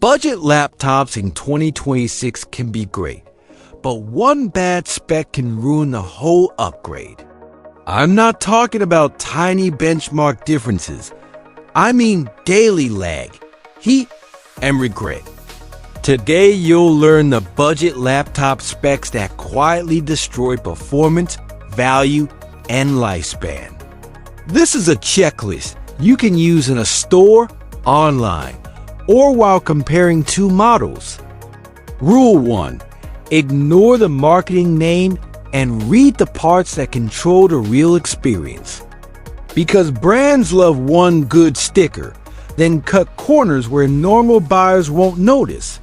Budget laptops in 2026 can be great, but one bad spec can ruin the whole upgrade. I'm not talking about tiny benchmark differences. I mean daily lag, heat, and regret. Today you'll learn the budget laptop specs that quietly destroy performance, value, and lifespan. This is a checklist you can use in a store, online, or while comparing two models. Rule 1. Ignore the marketing name and read the parts that control the real experience. Because brands love one good sticker, then cut corners where normal buyers won't notice.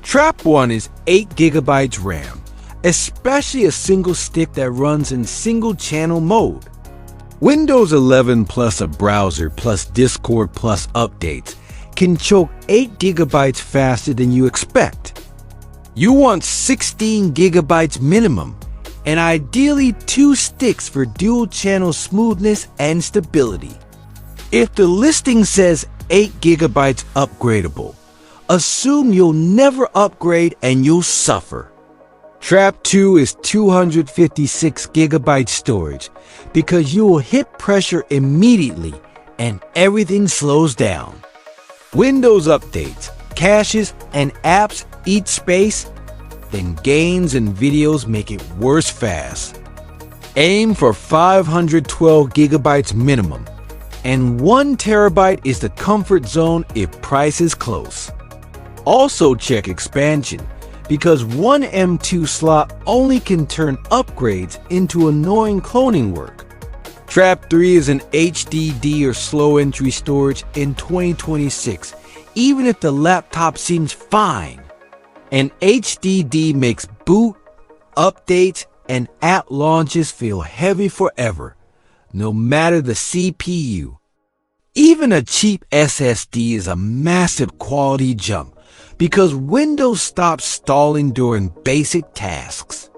Trap 1 is 8 GB RAM, especially a single stick that runs in single channel mode. Windows 11 plus a browser plus Discord plus updates can choke 8 GB faster than you expect. You want 16 GB minimum, and ideally 2 sticks for dual channel smoothness and stability. If the listing says 8 GB upgradable, assume you'll never upgrade and you'll suffer. Trap 2 is 256 GB storage because you will hit pressure immediately and everything slows down. Windows updates, caches, and apps eat space, then gains and videos make it worse fast. Aim for 512 GB minimum, and 1 TB is the comfort zone if price is close. Also check expansion, because one M2 slot only can turn upgrades into annoying cloning work. Trap 3 is an HDD or slow entry storage in 2026, even if the laptop seems fine. An HDD makes boot, updates, and app launches feel heavy forever, no matter the CPU. Even a cheap SSD is a massive quality jump because Windows stops stalling during basic tasks.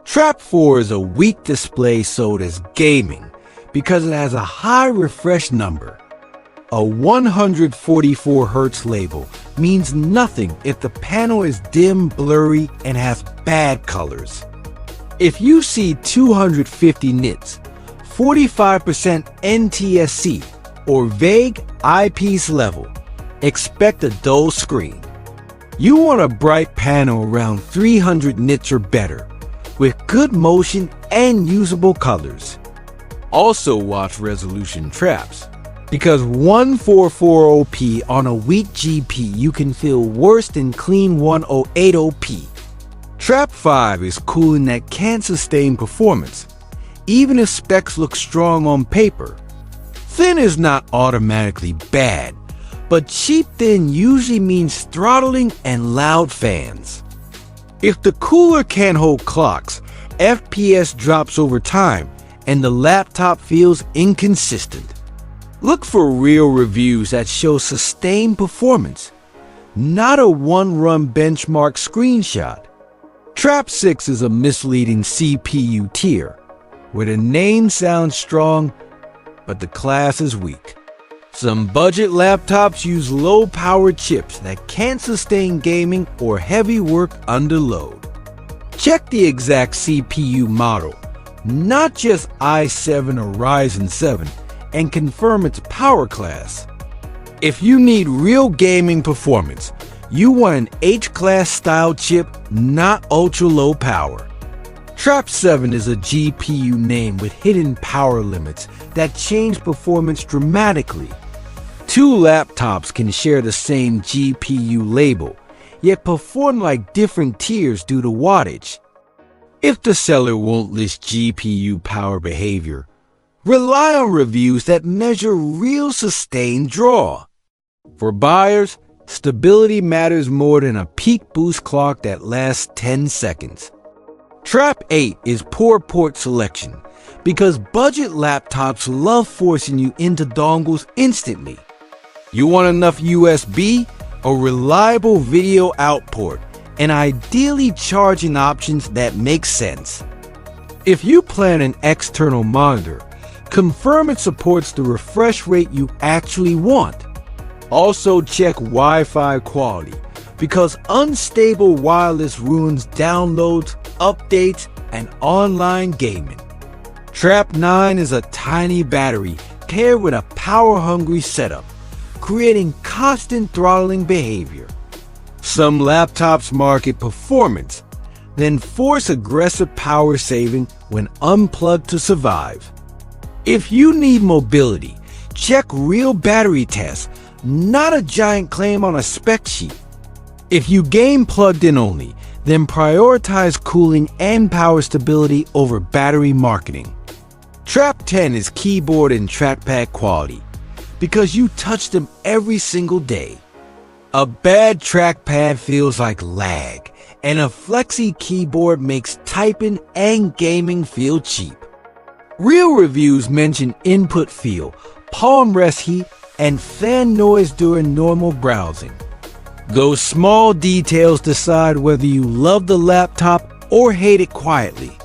Trap 4 is a weak display sold as gaming because it has a high refresh number. A 144 Hz label means nothing if the panel is dim, blurry, and has bad colors. If you see 250 nits, 45% NTSC, or vague eyepiece level, expect a dull screen. You want a bright panel around 300 nits or better, with good motion and usable colors. Also watch resolution traps, because 1440p on a weak GPU can feel worse than clean 1080p. Trap 5 is cooling that can't sustain performance, even if specs look strong on paper. Thin is not automatically bad, but cheap thin usually means throttling and loud fans. If the cooler can't hold clocks, FPS drops over time, and the laptop feels inconsistent. Look for real reviews that show sustained performance, not a one-run benchmark screenshot. Trap 6 is a misleading CPU tier, where the name sounds strong, but the class is weak. Some budget laptops use low-power chips that can't sustain gaming or heavy work under load. Check the exact CPU model, not just i7 or Ryzen 7, and confirm its power class. If you need real gaming performance, you want an H-class style chip, not ultra-low power. Trap 7 is a GPU name with hidden power limits that change performance dramatically. Two laptops can share the same GPU label, yet perform like different tiers due to wattage. If the seller won't list GPU power behavior, rely on reviews that measure real sustained draw. For buyers, stability matters more than a peak boost clock that lasts 10 seconds. Trap 8 is poor port selection because budget laptops love forcing you into dongles instantly. You want enough USB, a reliable video output, and ideally charging options that make sense. If you plan an external monitor, confirm it supports the refresh rate you actually want. Also check Wi-Fi quality, because unstable wireless ruins downloads, updates, and online gaming. Trap 9 is a tiny battery paired with a power-hungry setup, creating constant throttling behavior. Some laptops market performance, then force aggressive power saving when unplugged to survive. If you need mobility, check real battery tests, not a giant claim on a spec sheet. If you game plugged in only, then prioritize cooling and power stability over battery marketing. Trap 10 is keyboard and trackpad quality, because you touch them every single day. A bad trackpad feels like lag, and a flexi keyboard makes typing and gaming feel cheap. Real reviews mention input feel, palm rest heat, and fan noise during normal browsing. Those small details decide whether you love the laptop or hate it quietly.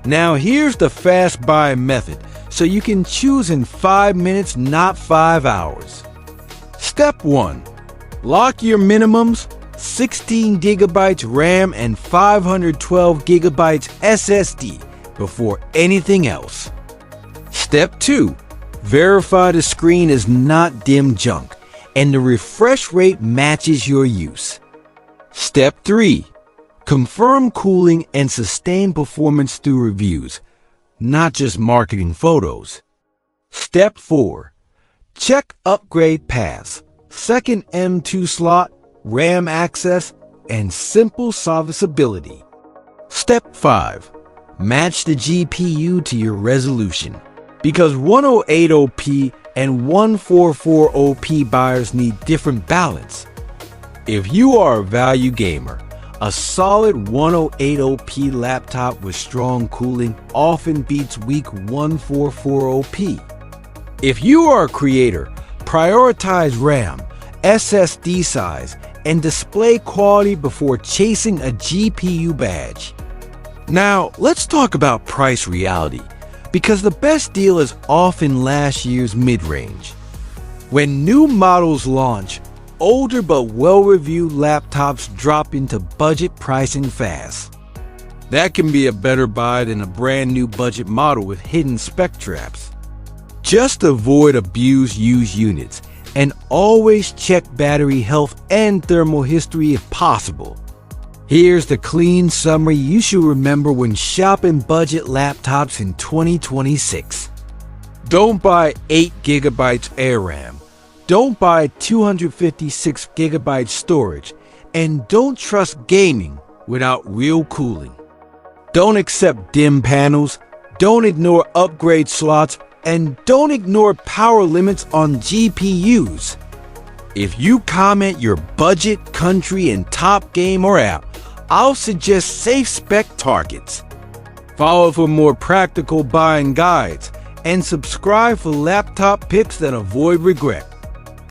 Now here's the fast buy method, so you can choose in 5 minutes, not 5 hours. Step 1. Lock your minimums: 16 GB RAM and 512 GB SSD before anything else. Step 2. Verify the screen is not dim junk and the refresh rate matches your use. Step 3. Confirm cooling and sustained performance through reviews, not just marketing photos. Step 4. Check upgrade paths: second M2 slot, RAM access, and simple serviceability. Step 5. Match the GPU to your resolution, because 108OP and 144OP buyers need different balance. If you are a value gamer, a solid 108OP laptop with strong cooling often beats weak 144OP. If you are a creator, prioritize RAM, SSD size, and display quality before chasing a GPU badge. Now, let's talk about price reality, because the best deal is often last year's mid-range. When new models launch, older but well-reviewed laptops drop into budget pricing fast. That can be a better buy than a brand new budget model with hidden spec traps. Just avoid abused used units, and always check battery health and thermal history if possible. Here's the clean summary you should remember when shopping budget laptops in 2026. Don't buy 8 GB ARM. Don't buy 256 GB storage. And don't trust gaming without real cooling. Don't accept dim panels. Don't ignore upgrade slots. And don't ignore power limits on GPUs. If you comment your budget, country, and top game or app, I'll suggest safe spec targets. Follow for more practical buying guides, and subscribe for laptop picks that avoid regret.